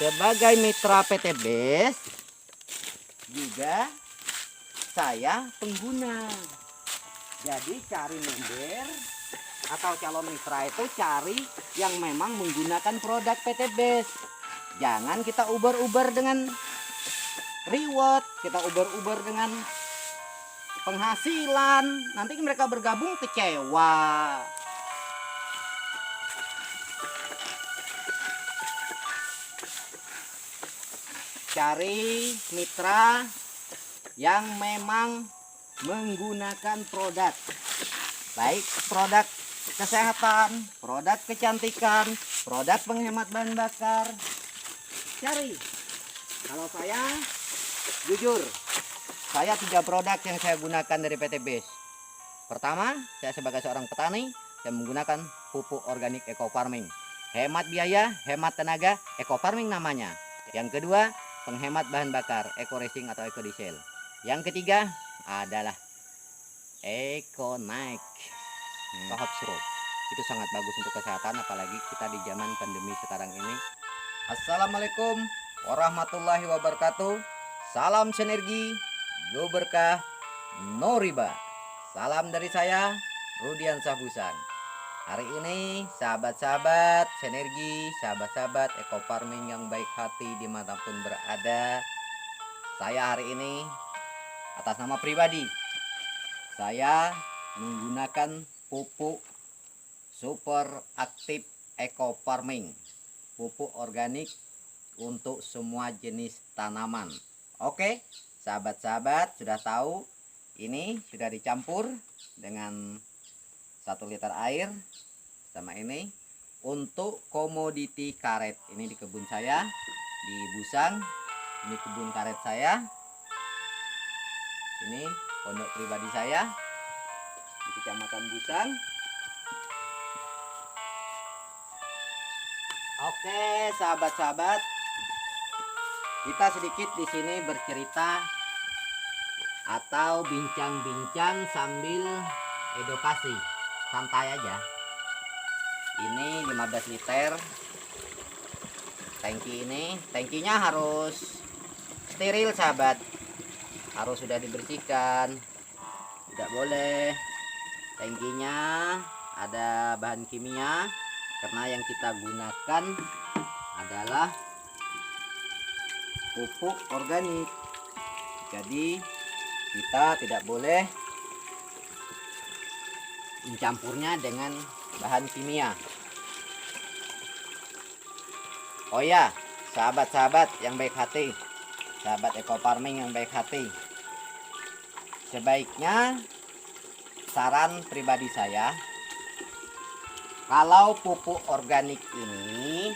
Sebagai mitra PT BES juga saya pengguna. Jadi cari member atau calon mitra itu cari yang memang menggunakan produk PT BES. Jangan kita uber-uber dengan reward, kita uber-uber dengan penghasilan. Nanti mereka bergabung kecewa. Cari mitra yang memang menggunakan produk, baik produk kesehatan, produk kecantikan, produk penghemat bahan bakar. Cari. Kalau saya jujur, saya 3 produk yang saya gunakan dari PT BES. Pertama, saya sebagai seorang petani, saya menggunakan pupuk organik eco farming. Hemat biaya, hemat tenaga, eco farming namanya. Yang kedua, penghemat bahan bakar, eco racing atau eco diesel. Yang ketiga adalah eco naik Hopsro. Itu sangat bagus untuk kesehatan, apalagi kita di zaman pandemi sekarang ini. Assalamualaikum warahmatullahi wabarakatuh. Salam sinergi, go berkah, no riba. Salam dari saya, Rudian Sahbusan. Hari ini sahabat-sahabat sinergi, sahabat-sahabat eco farming yang baik hati dimanapun berada, saya hari ini atas nama pribadi saya menggunakan pupuk super aktif eco farming, pupuk organik untuk semua jenis tanaman. Oke, sahabat-sahabat sudah tahu, ini sudah dicampur dengan 1 liter air sama ini untuk komoditi karet. Ini di kebun saya di Busang, ini kebun karet saya, ini pondok pribadi saya di Kecamatan Busang. Oke, sahabat-sahabat, kita sedikit di sini bercerita atau bincang-bincang sambil edukasi, santai aja. Ini 15 liter tangki. Ini tangkinya harus steril sahabat, harus sudah dibersihkan, tidak boleh tangkinya ada bahan kimia, karena yang kita gunakan adalah pupuk organik. Jadi kita tidak boleh mencampurnya dengan bahan kimia. Oh ya, sahabat-sahabat yang baik hati, sahabat eco farming yang baik hati, sebaiknya saran pribadi saya, kalau pupuk organik ini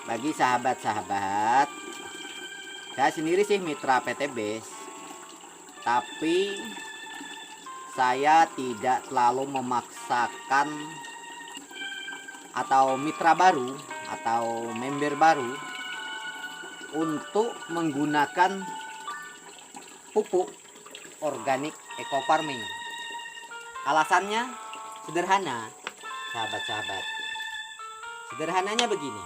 bagi sahabat-sahabat, saya sendiri sih mitra PT BES, tapi saya tidak selalu memaksakan atau mitra baru atau member baru untuk menggunakan pupuk organik eco farming. Alasannya sederhana, sahabat-sahabat. Sederhananya begini.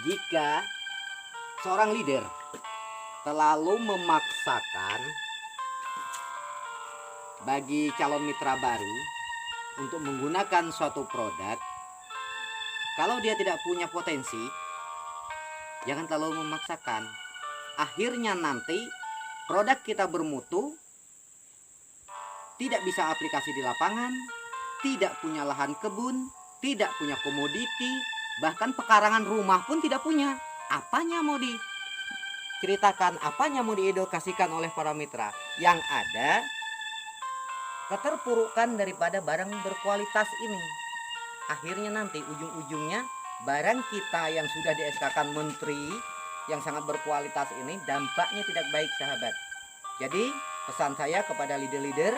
Jika seorang leader terlalu memaksakan bagi calon mitra baru untuk menggunakan suatu produk, kalau dia tidak punya potensi, jangan terlalu memaksakan. Akhirnya nanti produk kita bermutu, tidak bisa aplikasi di lapangan, tidak punya lahan kebun, tidak punya komoditi, bahkan pekarangan rumah pun tidak punya. Apanya mau diceritakan, apanya mau diedukasikan oleh para mitra? Yang ada keterpurukan daripada barang berkualitas ini. Akhirnya nanti ujung-ujungnya barang kita yang sudah di SK-kan menteri yang sangat berkualitas ini dampaknya tidak baik sahabat. Jadi pesan saya kepada leader-leader,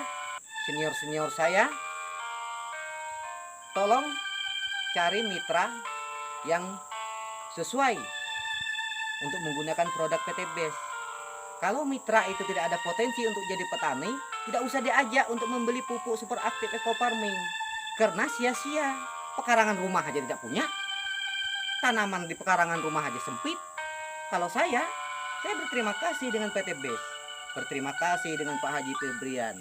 senior-senior saya, tolong cari mitra yang sesuai untuk menggunakan produk PT BES. Kalau mitra itu tidak ada potensi untuk jadi petani, tidak usah diajak untuk membeli pupuk super aktif eco farming, karena sia-sia. Pekarangan rumah aja tidak punya, tanaman di pekarangan rumah aja sempit. Kalau saya berterima kasih dengan PT BES, berterima kasih dengan Pak Haji Febrian,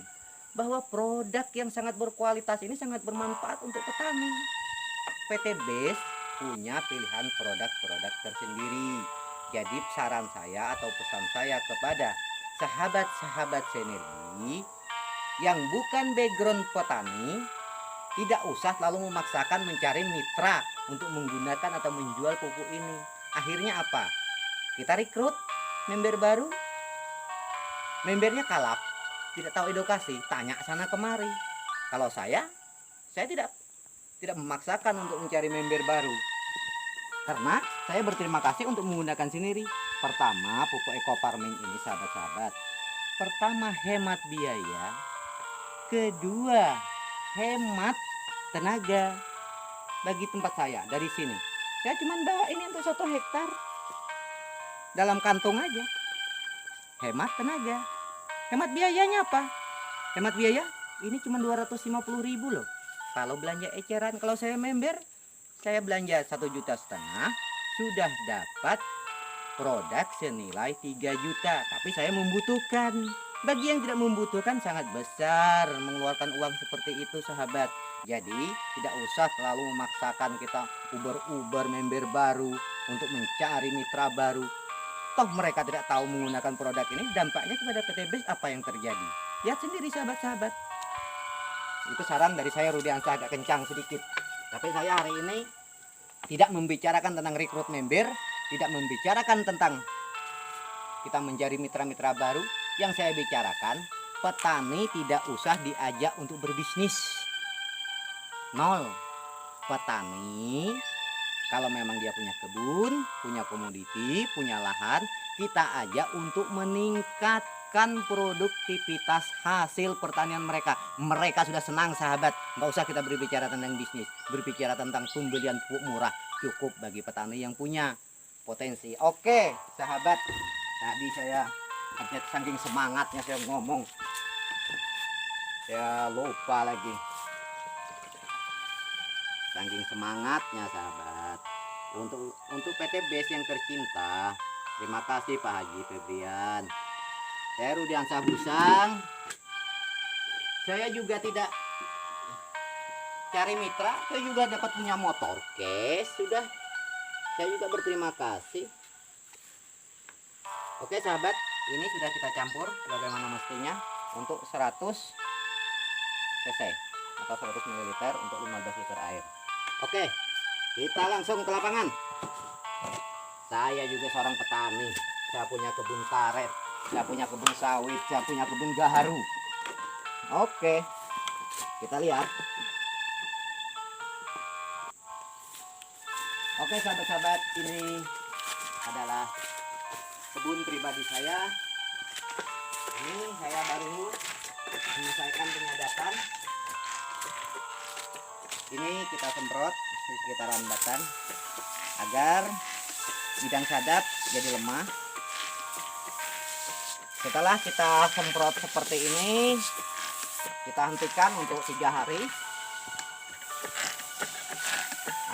bahwa produk yang sangat berkualitas ini sangat bermanfaat untuk petani. PT BES punya pilihan produk-produk tersendiri. Jadi saran saya atau pesan saya kepada sahabat-sahabat sinergi yang bukan background petani, tidak usah lalu memaksakan mencari mitra untuk menggunakan atau menjual pupuk ini. Akhirnya apa? Kita rekrut member baru, membernya kalap, tidak tahu edukasi, tanya sana kemari. Kalau saya tidak memaksakan untuk mencari member baru, karena saya berterima kasih untuk menggunakan sendiri. Pertama, pupuk eco farming ini sahabat-sahabat, pertama hemat biaya, kedua hemat tenaga. Bagi tempat saya dari sini, saya cuma bawa ini untuk 1 hektar dalam kantung aja. Hemat tenaga, hemat biayanya apa? Hemat biaya ini cuma 250.000 loh. Kalau belanja eceran, kalau saya member, saya belanja 1,5 juta, sudah dapat produk senilai 3 juta. Tapi saya membutuhkan. Bagi yang tidak membutuhkan sangat besar mengeluarkan uang seperti itu sahabat. Jadi tidak usah terlalu memaksakan kita uber member baru untuk mencari mitra baru. Toh mereka tidak tahu menggunakan produk ini, dampaknya kepada PT BES apa yang terjadi? Lihat sendiri sahabat-sahabat. Itu saran dari saya, Rudiansyah, agak kencang sedikit. Tapi saya hari ini tidak membicarakan tentang rekrut member, tidak membicarakan tentang kita mencari mitra-mitra baru. Yang saya bicarakan, petani tidak usah diajak untuk berbisnis. Nol. Petani kalau memang dia punya kebun, punya komoditi, punya lahan, kita ajak untuk meningkatkan produktivitas hasil pertanian mereka. Mereka sudah senang sahabat. Nggak usah kita berbicara tentang bisnis, berbicara tentang pembelian pupuk murah, cukup bagi petani yang punya potensi. Oke sahabat, tadi saya saking semangatnya saya ngomong, saya lupa lagi. Saking semangatnya sahabat, untuk PT BES yang tercinta, terima kasih Pak Haji Febrian. Saya Rudiansyah Busang. Saya juga tidak cari mitra, saya juga dapat punya motor case, sudah. Saya juga berterima kasih. Oke sahabat, ini sudah kita campur bagaimana mestinya untuk 100 cc atau 100 ml untuk 15 liter air. Oke, kita langsung ke lapangan. Saya juga seorang petani. Saya punya kebun karet, saya punya kebun sawit, saya punya kebun gaharu. Oke, kita lihat. Oke sahabat-sahabat, ini adalah kebun pribadi saya. Ini saya baru menyelesaikan penyadapan. Ini kita semprot di sekitaran batang agar bidang sadap jadi lemah. Setelah kita semprot seperti ini, kita hentikan untuk 3 hari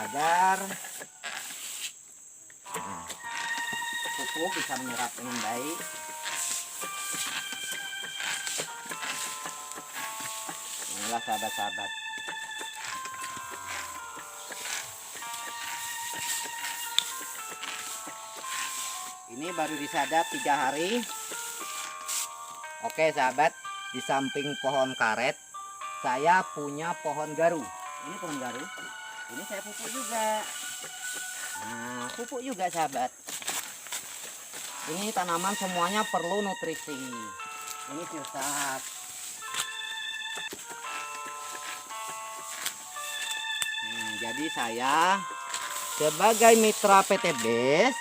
agar pupuk bisa menyerap dengan baik. Inilah sahabat-sahabat. Ini baru disadap 3 hari. Oke sahabat, di samping pohon karet saya punya pohon garu. Ini pohon garu, ini saya pupuk juga. Nah, pupuk juga sahabat. Ini tanaman semuanya perlu nutrisi. Ini filsat. Jadi saya sebagai mitra PT BES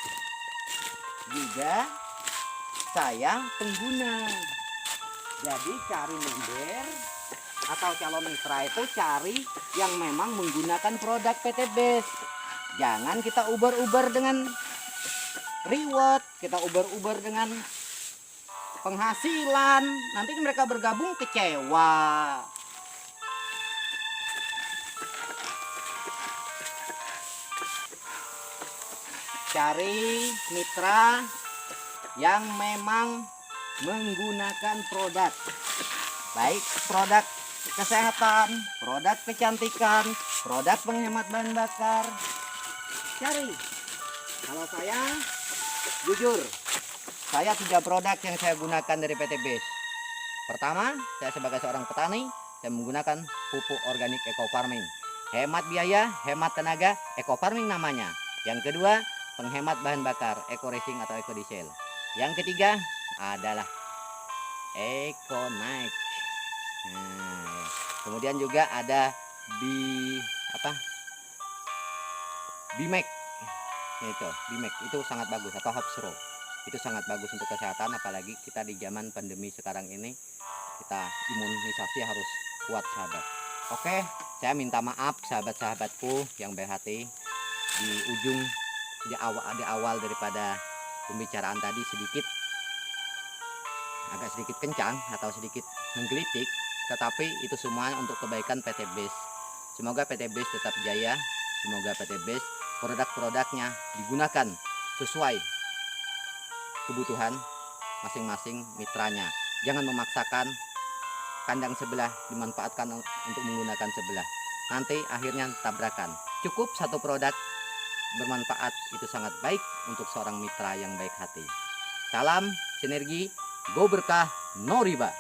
juga saya pengguna. Jadi cari member atau calon mitra itu cari yang memang menggunakan produk PT BES. Jangan kita uber-uber dengan reward, kita uber-uber dengan penghasilan. Nanti mereka bergabung kecewa. cari mitra yang memang menggunakan produk, baik produk kesehatan, produk kecantikan, produk penghemat bahan bakar. Cari. Kalau saya jujur, saya 3 produk yang saya gunakan dari PT BES. Pertama, saya sebagai seorang petani, saya menggunakan pupuk organik eco farming. Hemat biaya, hemat tenaga, eco farming namanya. Yang kedua, penghemat bahan bakar, eco racing atau eco diesel. Yang ketiga adalah eco night. Kemudian juga ada Bimek. Bimek itu sangat bagus, atau Hapsro. Itu sangat bagus untuk kesehatan, apalagi kita di zaman pandemi sekarang ini, kita imunisasi harus kuat, sahabat. Oke, saya minta maaf sahabat-sahabatku yang baik hati. Di awal daripada pembicaraan tadi agak sedikit kencang atau sedikit menggelitik, tetapi itu semuanya untuk kebaikan PT BES. Semoga PT BES tetap jaya, semoga PT BES produk-produknya digunakan sesuai kebutuhan masing-masing mitranya. Jangan memaksakan kandang sebelah dimanfaatkan untuk menggunakan sebelah, nanti akhirnya tabrakan. Cukup satu produk bermanfaat, itu sangat baik untuk seorang mitra yang baik hati. Salam sinergi, go berkah, no riba.